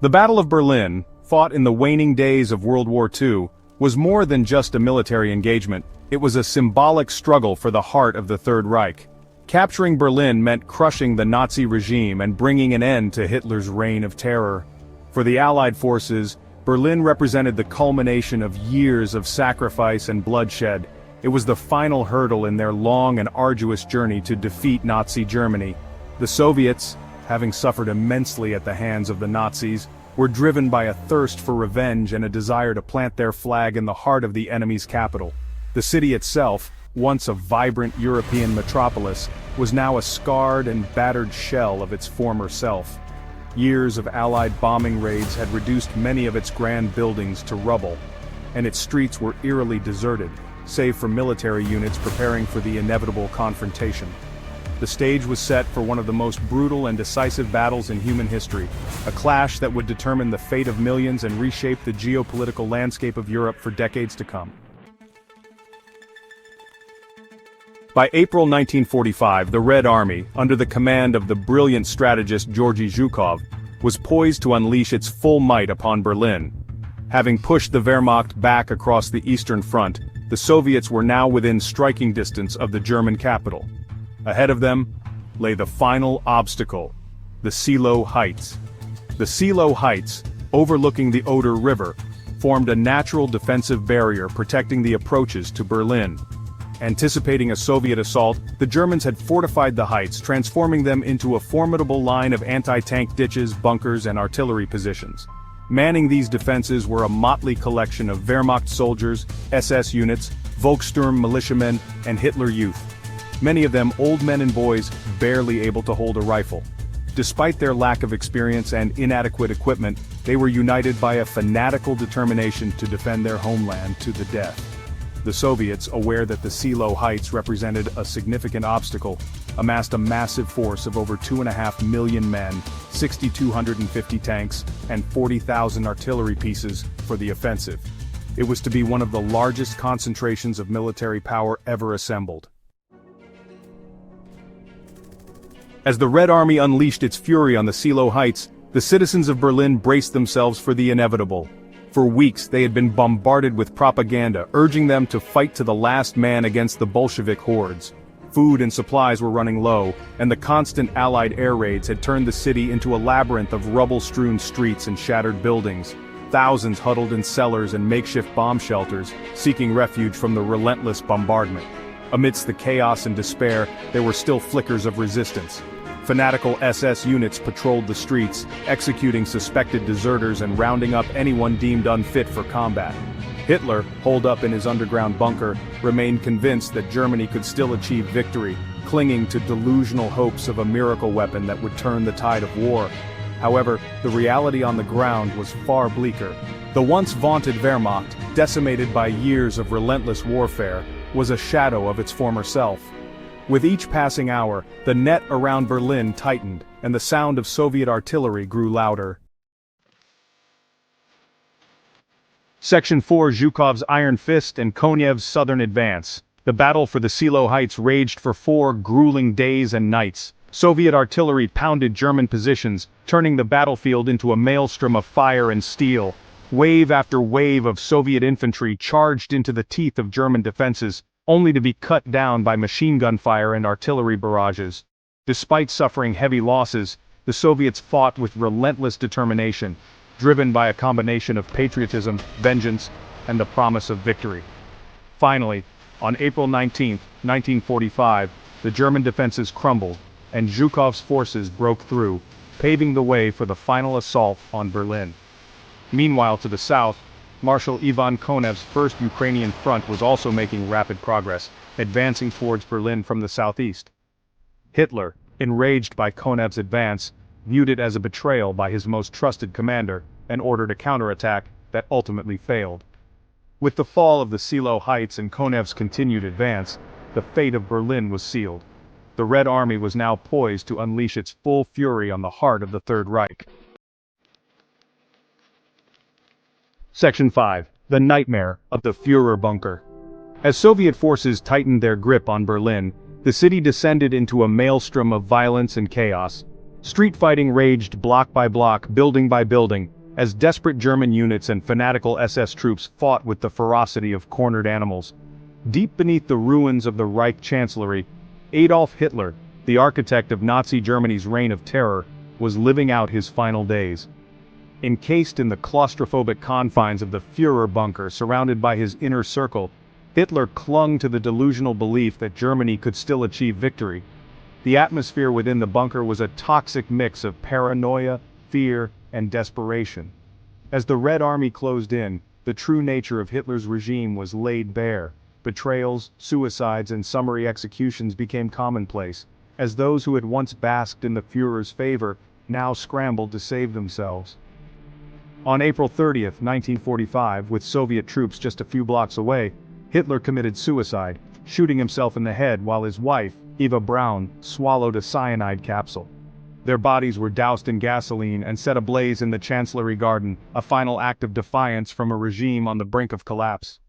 The Battle of Berlin, fought in the waning days of World War II, was more than just a military engagement, it was a symbolic struggle for the heart of the Third Reich. Capturing Berlin meant crushing the Nazi regime and bringing an end to Hitler's reign of terror. For the Allied forces, Berlin represented the culmination of years of sacrifice and bloodshed. It was the final hurdle in their long and arduous journey to defeat Nazi Germany. The Soviets, having suffered immensely at the hands of the Nazis, were driven by a thirst for revenge and a desire to plant their flag in the heart of the enemy's capital. The city itself, once a vibrant European metropolis, was now a scarred and battered shell of its former self. Years of Allied bombing raids had reduced many of its grand buildings to rubble, and its streets were eerily deserted, save for military units preparing for the inevitable confrontation. The stage was set for one of the most brutal and decisive battles in human history, a clash that would determine the fate of millions and reshape the geopolitical landscape of Europe for decades to come. By April 1945, the Red Army, under the command of the brilliant strategist Georgy Zhukov, was poised to unleash its full might upon Berlin. Having pushed the Wehrmacht back across the Eastern Front, the Soviets were now within striking distance of the German capital. Ahead of them lay the final obstacle, the Seelow Heights. The Seelow Heights, overlooking the Oder River, formed a natural defensive barrier protecting the approaches to Berlin. Anticipating a Soviet assault, the Germans had fortified the heights, transforming them into a formidable line of anti-tank ditches, bunkers, and artillery positions. Manning these defenses were a motley collection of Wehrmacht soldiers, SS units, Volkssturm militiamen, and Hitler Youth. Many of them old men and boys, barely able to hold a rifle. Despite their lack of experience and inadequate equipment, they were united by a fanatical determination to defend their homeland to the death. The Soviets, aware that the Seelow Heights represented a significant obstacle, amassed a massive force of over 2.5 million men, 6,250 tanks, and 40,000 artillery pieces for the offensive. It was to be one of the largest concentrations of military power ever assembled. As the Red Army unleashed its fury on the Seelow Heights, the citizens of Berlin braced themselves for the inevitable. For weeks they had been bombarded with propaganda, urging them to fight to the last man against the Bolshevik hordes. Food and supplies were running low, and the constant Allied air raids had turned the city into a labyrinth of rubble-strewn streets and shattered buildings. Thousands huddled in cellars and makeshift bomb shelters, seeking refuge from the relentless bombardment. Amidst the chaos and despair, there were still flickers of resistance. Fanatical SS units patrolled the streets, executing suspected deserters and rounding up anyone deemed unfit for combat. Hitler, holed up in his underground bunker, remained convinced that Germany could still achieve victory, clinging to delusional hopes of a miracle weapon that would turn the tide of war. However, the reality on the ground was far bleaker. The once vaunted Wehrmacht, decimated by years of relentless warfare, was a shadow of its former self. With each passing hour, the net around Berlin tightened, and the sound of Soviet artillery grew louder. Section 4: Zhukov's Iron Fist and Konev's Southern Advance. The battle for the Seelow Heights raged for 4 grueling days and nights. Soviet artillery pounded German positions, turning the battlefield into a maelstrom of fire and steel. Wave after wave of Soviet infantry charged into the teeth of German defenses, only to be cut down by machine gun fire and artillery barrages. Despite suffering heavy losses, the Soviets fought with relentless determination, driven by a combination of patriotism, vengeance, and the promise of victory. Finally, on April 19, 1945, the German defenses crumbled, and Zhukov's forces broke through, paving the way for the final assault on Berlin. Meanwhile, to the south, Marshal Ivan Konev's First Ukrainian Front was also making rapid progress, advancing towards Berlin from the southeast. Hitler, enraged by Konev's advance, viewed it as a betrayal by his most trusted commander, and ordered a counterattack that ultimately failed. With the fall of the Seelow Heights and Konev's continued advance, the fate of Berlin was sealed. The Red Army was now poised to unleash its full fury on the heart of the Third Reich. Section 5: The Nightmare of the Führerbunker. As Soviet forces tightened their grip on Berlin, the city descended into a maelstrom of violence and chaos. Street fighting raged block by block, building by building, as desperate German units and fanatical SS troops fought with the ferocity of cornered animals. Deep beneath the ruins of the Reich Chancellery, Adolf Hitler, the architect of Nazi Germany's reign of terror, was living out his final days. Encased in the claustrophobic confines of the Führerbunker surrounded by his inner circle, Hitler clung to the delusional belief that Germany could still achieve victory. The atmosphere within the bunker was a toxic mix of paranoia, fear, and desperation. As the Red Army closed in, the true nature of Hitler's regime was laid bare. Betrayals, suicides, and summary executions became commonplace, as those who had once basked in the Führer's favor now scrambled to save themselves. On April 30, 1945, with Soviet troops just a few blocks away, Hitler committed suicide, shooting himself in the head while his wife, Eva Braun, swallowed a cyanide capsule. Their bodies were doused in gasoline and set ablaze in the Chancellery garden, a final act of defiance from a regime on the brink of collapse.